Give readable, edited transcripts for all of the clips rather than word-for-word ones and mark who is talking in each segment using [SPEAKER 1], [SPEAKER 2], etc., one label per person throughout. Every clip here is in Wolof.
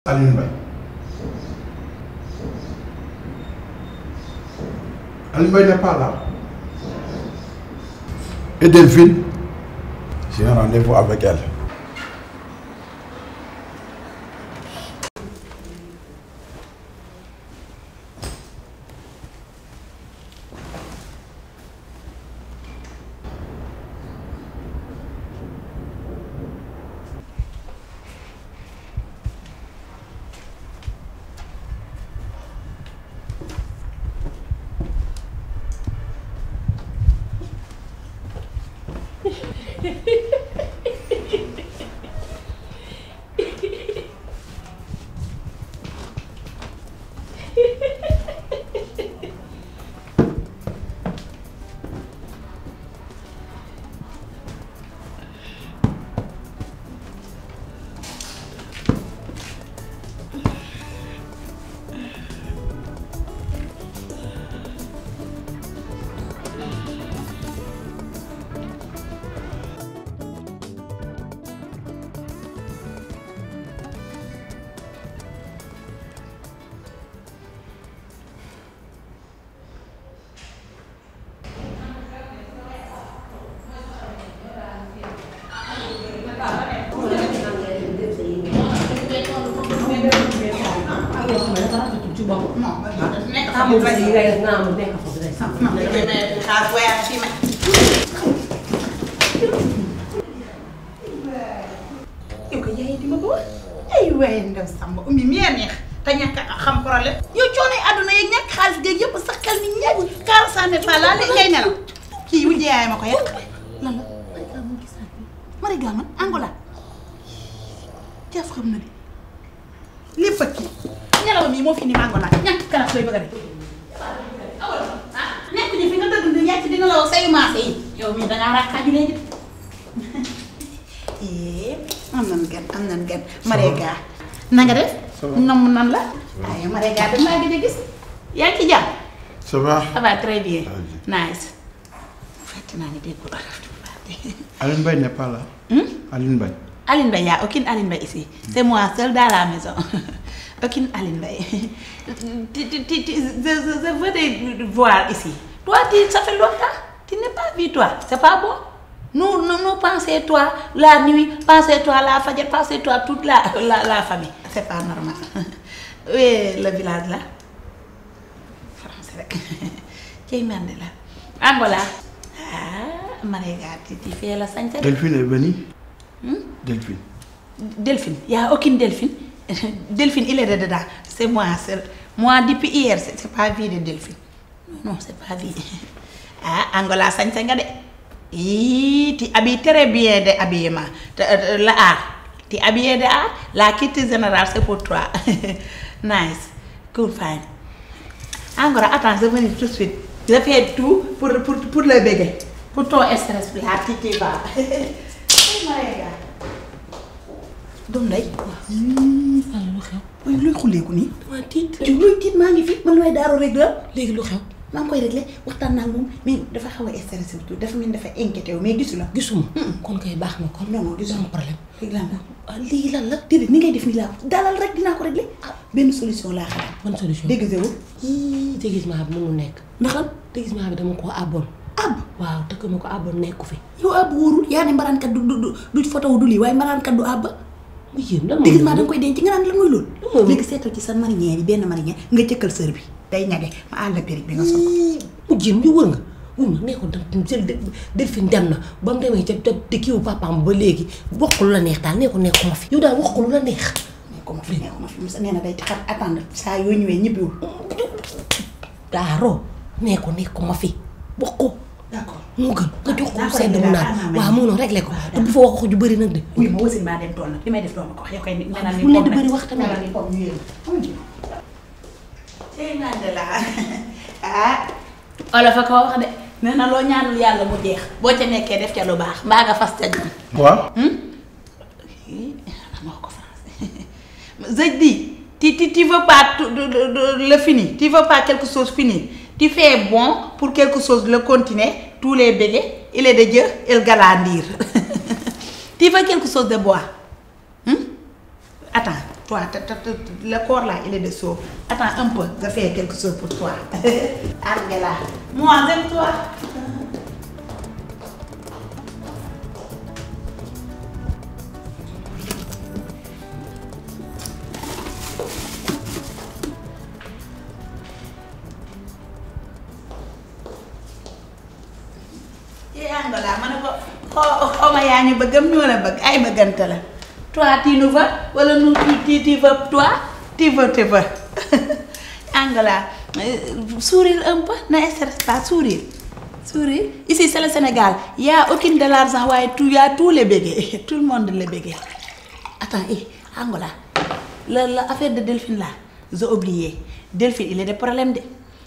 [SPEAKER 1] Aline Mbaye. Aline Mbaye n'est pas là. Et Delphine? J'ai un rendez-vous avec elle.
[SPEAKER 2] Marega nanga def nom nan la ay Marega dama gëj a gis yaa ngi ci jàmm
[SPEAKER 1] Ça va?
[SPEAKER 2] Ça va très bien. Nice. Fatina ni dégg ko.
[SPEAKER 1] Aline Mbaye n'est pas là. Aline Mbaye.
[SPEAKER 2] Aline Mbaye, il n'y a aucune Aline Mbaye ici. C'est moi seule dans la maison. Aucune Aline Mbaye. Je veux te voir ici. Toi, ça fait longtemps. Tu n'es pas vu, toi. C'est pas bon. Nous pensez toi la nuit, pensez toi la fajr, pensez toi toute la famille. C'est pas normal. Oui, le village là. Français rek. Cey Mandela. Angola. Ah, Marega, tu fais la santé.
[SPEAKER 1] Delphine est venue. Delphine.
[SPEAKER 2] Delphine, il n'y a aucune Delphine. Delphine, il est dedans. C'est moi seul. Moi, depuis hier, c'est pas vie de Delphine. Non, c'est pas vie. Ah, Angola, ça nga de. Tu habilles très bien de habillement. La art. Tu habilles de art. La quitte générale, c'est pour toi. Nice. Cool, fine. Angola, attends, je vais venir tout de suite. Je fais tout pour le bébé. Pour ton stress, là, tu vas. Doom day
[SPEAKER 3] fan lu xew
[SPEAKER 2] way luy xuleeku nii
[SPEAKER 3] dama tiit
[SPEAKER 2] ci luy tiit maa ngi fi man lay daaro rek la
[SPEAKER 3] léegi lu xew
[SPEAKER 2] maa ngi koy réglé waxtaan naa moom mais dafa xaw a stressé tout dafa mel dafa inquiété wu mais gisu la
[SPEAKER 3] gisuma kon kay baax na kon
[SPEAKER 2] non gisuma
[SPEAKER 3] problème
[SPEAKER 2] léegi lan la
[SPEAKER 3] lii lan la
[SPEAKER 2] déedéet ni ngay def nii laa dalal rek dinaa ko réglé benn solution laa xalaat
[SPEAKER 3] bonne solution
[SPEAKER 2] déguisé wu
[SPEAKER 3] déguisement bi mënul nekk
[SPEAKER 2] ndax lan
[SPEAKER 3] déguisement bi dama koo àbboon waaw tëkk ma ko àbboon nekku fi
[SPEAKER 2] yow àbb wóorul yaa ne mbaraankat du photo du lii waaye mbaraankat du àbb
[SPEAKER 3] mu yéen lan
[SPEAKER 2] déguisement da nga koy denc nga naan lan mooy loolu léegi seetal ci sa marinière yi benn marinière nga cëkkal sër bi day ñage ma àll périg bi nga sol ko
[SPEAKER 3] mu jéem ñu wër nga wuy ma nee ko jël Delphine dem na ba mu demee ca te kiiwu papaam ba léegi wax ko lu la neex daal nee ko nekku ma fi yow daal wax ko lu la neex
[SPEAKER 2] nekku ma fi musa nee na day xam attendre saa yoo ñëwee ñibbiwul
[SPEAKER 3] daaro nee ko nekku ma fi wax ko
[SPEAKER 2] d'accord
[SPEAKER 3] moo gën nga jox ko sedd mu naan waaw mu noonu réglé ko te bu fa wax ju bëri nag de
[SPEAKER 2] oui ma wasin baa dem tool nag li may def dooma ko wax yow koy menal ni
[SPEAKER 3] bu leen di bëri wax tamit
[SPEAKER 2] ni pom ñu yéen cey Mandela ah olof a ko wax de nee na loo ñaanul yàlla mu jeex boo ca nekkee def ca lu baax mbaa nga fas ca jom
[SPEAKER 1] Quoi?
[SPEAKER 2] ma ko français je dis tu veux pas le fini tu veux pas quelque chose fini tu fais bon pour quelque chose le continuer tous les bégés il est de Dieu il grandir tu veux quelque chose de bois attends toi. Le corps là, il est de sauve. Attends un peu, je fais quelque chose pour toi. Angela, moi j'aime toi. Angela, ma ne ko xaw ma yaa ñu bëggam ñoo la bëgg ay bëggante la. Toi tu nous veux wala nous tu veux toi tu veux. Angela, sourire un peu, ne stresse pas, sourire. Ici c'est le Sénégal, il y a aucun de l'argent, il y a tous les bégayes, tout le monde les bégaye. Attends, Angela, l'affaire de Delphine là, j'ai oublié. Delphine, il a des problèmes.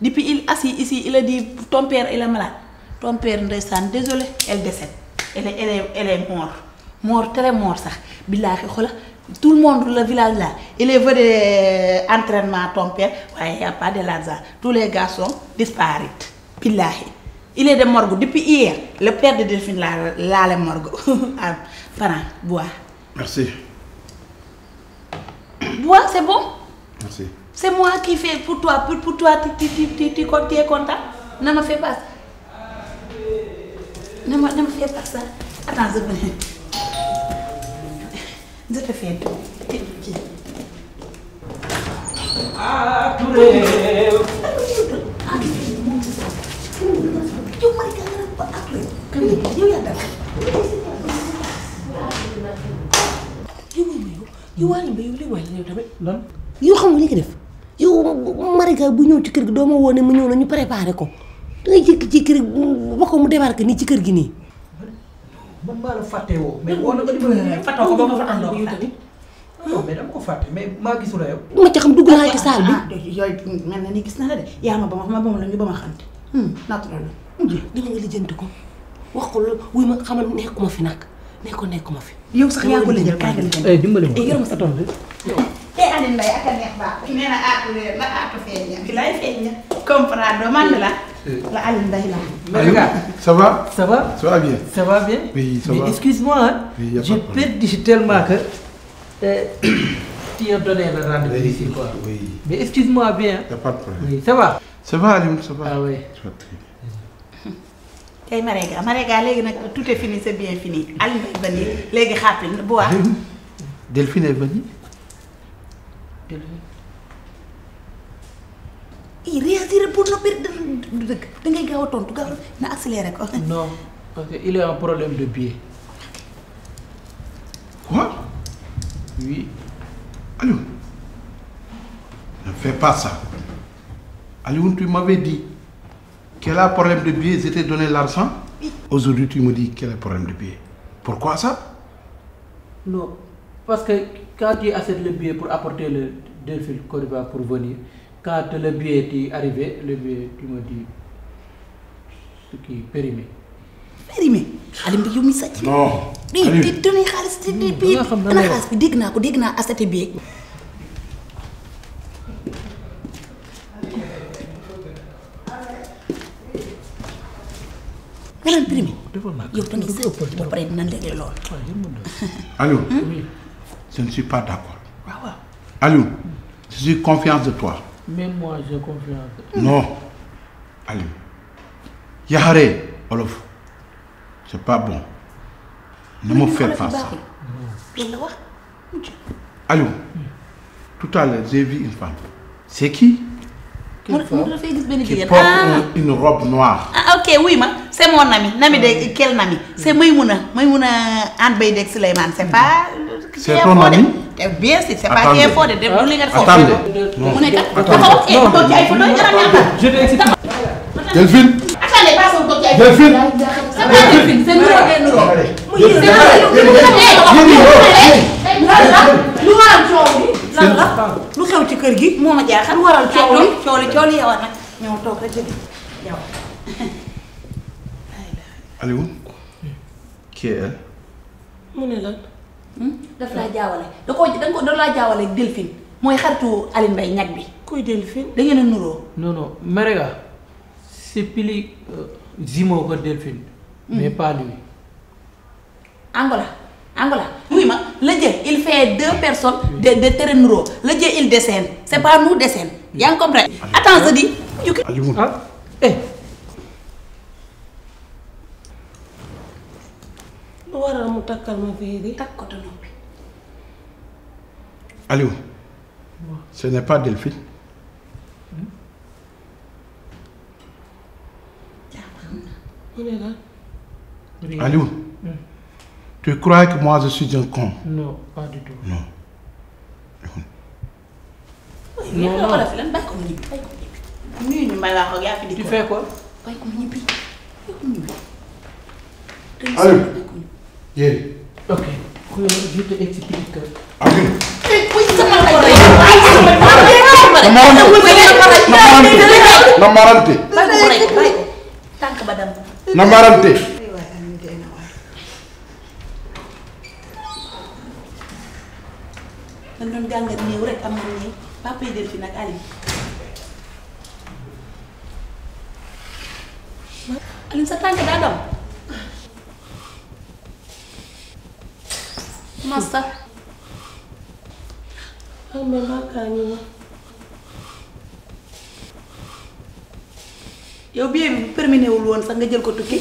[SPEAKER 2] Depuis il est assis ici, il a dit ton père il est malade. Ton père ndeysaan désolé, elle décède. Elle est mort, très mort ça. Billahi xola, tout le monde le village là, il est venu entraînement ton père, ouais, il y a pas de l'argent. Tous les gars sont disparus. Billahi. Il est de morgue depuis hier. Le père de Delphine là le morgue. Parent, bois.
[SPEAKER 1] Merci.
[SPEAKER 2] Bois, c'est bon?
[SPEAKER 1] Merci.
[SPEAKER 2] C'est moi qui fais pour toi, tu es content? Ne me fais pas ça. Ne me fais pas ça. Attends, je te fais tout.
[SPEAKER 4] Ah, Touré.
[SPEAKER 3] yow Waly Mbaye yow li waay yow tamit lan yow xam nga li ko def yow Marika bu ñëw ci kër gi doo ma woo ne mu ñëw na ñu préparé ko dangay jékki-jékki rek ba ko mu débarqué nii ci kër gi nii.
[SPEAKER 4] man maa la fàtte woo mais woo na nga dimbali
[SPEAKER 2] fàtte ko ba nga fa àndoo
[SPEAKER 4] yow tamit non mais dama ko fàtte mais maa gisul yow.
[SPEAKER 3] ma ci xam dugg naa ci saal bi.
[SPEAKER 2] yooyu mel na ni gis na la de yaa ma ba ma la ñu ba ma xamte naturel
[SPEAKER 3] dama nga lijjanti ko wax ko loolu wuy ma xamal nekkuma fi nag nekkuma fi.
[SPEAKER 2] yow sax yaa ko la jël kaay nga
[SPEAKER 4] dimbali ma
[SPEAKER 2] yor ma sa doom bi. Aline Mbaye ak a neex baax nee na aatu réer la aatu feeñ bi lay feeñ comprendre man la Aline Mbaye la.
[SPEAKER 4] Marika,
[SPEAKER 1] Ça va?
[SPEAKER 4] ça va?
[SPEAKER 1] Ça va bien?
[SPEAKER 4] Ça va bien?
[SPEAKER 1] Oui, ça
[SPEAKER 4] mais
[SPEAKER 1] va.
[SPEAKER 4] excuse-moi, hein?
[SPEAKER 1] Oui, y a pas
[SPEAKER 4] j'ai
[SPEAKER 1] de problème.
[SPEAKER 4] perdu tellement que tu as donné le rendez-vous
[SPEAKER 1] Oui,
[SPEAKER 4] ici quoi.
[SPEAKER 1] oui.
[SPEAKER 4] Mais excuse-moi bien.
[SPEAKER 1] Y a pas de problème.
[SPEAKER 4] Oui, ça va?
[SPEAKER 1] Ça va, Alim, ça va?
[SPEAKER 4] Ah oui.
[SPEAKER 1] Ça va très bien.
[SPEAKER 2] tey Marega léegi nag tout est fini c'est bien fini Aline Mbaye venir léegi xàppil bu wax.
[SPEAKER 1] Delphine est venue?
[SPEAKER 2] réagir pour no perdre du dëgg da ngay gaaw a tontu gaaw na accéléré ko.
[SPEAKER 4] Non, parce qu'il a un problème de pied.
[SPEAKER 1] Quoi?
[SPEAKER 4] Oui.
[SPEAKER 1] Alioune, ne fais pas ça. Alioune, tu m'avais dit qu'elle a un problème de pied, je t'ai donné l'argent. Aujourd'hui, tu me dis qu'elle a un problème de pied. Pourquoi ça?
[SPEAKER 4] Non, parce que quand tu achètes le billet pour apporter le Delphine Côte d'Ivoire pour venir, quand le billet est arrivé, le billet, tu me dis, ce qui est périmé.
[SPEAKER 2] périmé Aline Mbaye yow mi sàcc.
[SPEAKER 1] Non.
[SPEAKER 2] di donné xaalis te di bi ana xaalis bi dégg naa acheté bi. nga naan périmé yow tamit sàcc ba pare dinañ léegi lool.
[SPEAKER 1] Alioune,
[SPEAKER 4] Oui.
[SPEAKER 1] je ne suis pas d'accord.
[SPEAKER 2] waaw.
[SPEAKER 1] Alioune, je suis confiant de toi.
[SPEAKER 4] Même moi, j'ai confiance.
[SPEAKER 1] Non. Alioune. Yaxare, Olof. C'est pas bon. Ne me fais pas ça.
[SPEAKER 2] loolu la wax.
[SPEAKER 1] Alioune, tout à l'heure, j'ai vu une femme. C'est qui?
[SPEAKER 2] mu dafay gis benn
[SPEAKER 1] Qui
[SPEAKER 2] jigéen
[SPEAKER 1] porte une robe noire.
[SPEAKER 2] ah ok oui ma c'est mon ami de quel ami c'est Maymouna Anne Baye Deg Souleymane c'est pas.
[SPEAKER 1] C'est ton ami?
[SPEAKER 2] Bien sûr c'est pas qui est faux de du li nga foofu.
[SPEAKER 1] Attendez.
[SPEAKER 2] mu ne kat taxaw toog ci ay photo nga naan
[SPEAKER 4] Je t'explique.
[SPEAKER 1] Delphine.
[SPEAKER 2] attendez pas son toog ci ay
[SPEAKER 1] Delphine.
[SPEAKER 2] c'est pas Delphine c'est nuroo lu waral coow bi lan la lu xew ci kër gi moo ma jaaxal lu waral coow li yow nag ñëw toog rek jóge yow.
[SPEAKER 1] Alioune. Qui est elle?
[SPEAKER 3] mu ne lan.
[SPEAKER 2] daf laa jaawale da laa jaawale ak Delphine mooy xaritu Aline Mbaye ñag bi
[SPEAKER 3] kuy Delphine.
[SPEAKER 2] da ngeen a nuroo.
[SPEAKER 4] Non, Marega, c'est plus Zimo que Delphine, mais pas lui.
[SPEAKER 2] Angola oui ma le Dieu il fait 2 personnes de terrain. Le Dieu il dessine c'est pas nous dessine yaa ngi comprendre. Attends je dis.
[SPEAKER 1] Alioune
[SPEAKER 4] ah eh.
[SPEAKER 3] lu waral mu takkal ma fii
[SPEAKER 2] takk ko te noppi.
[SPEAKER 1] Alioune ce n'est pas Delphine.
[SPEAKER 3] mu ne la.
[SPEAKER 1] Alioune tu crois que moi je suis un con?
[SPEAKER 4] Non, pas du tout.
[SPEAKER 1] Non.
[SPEAKER 2] Non non la fi lan bàyyi ko mu ñibbi bàyyi ko mu ñibbi. nuyu ñu may wax ak yaa fi di ko.
[SPEAKER 4] Tu fais quoi?
[SPEAKER 2] bàyyi ko mu ñibbi bàyyi ko mu ñibbi.
[SPEAKER 1] Alioune Yéri.
[SPEAKER 4] Ok. Je te explique que.
[SPEAKER 1] Alioune. na marante.
[SPEAKER 2] tànk ba dem.
[SPEAKER 1] na marante.
[SPEAKER 2] dañ doon jàngat néew rek am na nii papa yi Delphine ak Aliou. Aliou sa tànk daa dam. Massa.
[SPEAKER 3] xam nga mbàkkaa ñu ma.
[SPEAKER 2] yow billet bi bu permis wul woon sax nga jël ko tukki.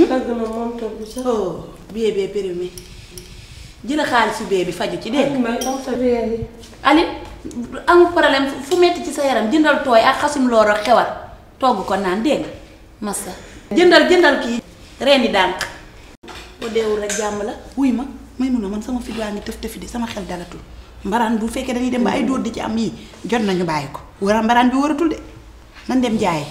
[SPEAKER 3] dagg na moom toog bi sax.
[SPEAKER 2] oh billet bee permis jëla xaalisu billet bi faju ci dégg
[SPEAKER 3] may am sa reer yi.
[SPEAKER 2] Aliou amul problème fu metti ci sa yaram jëndal tooy ak xasum loor ak xewar togg ko naan dégg nga massa. jëndal kii reeni dànk boo deewul rek jàmm la wuy ma may mun a man sama fit waa ngi tëf tëfi di sama xel dalatul mbaraan bu fekkee dañuy dem ba ay dóor di ci am yii jot nañu bàyyi ko wara mbaraan bi waratul de nan dem jaayi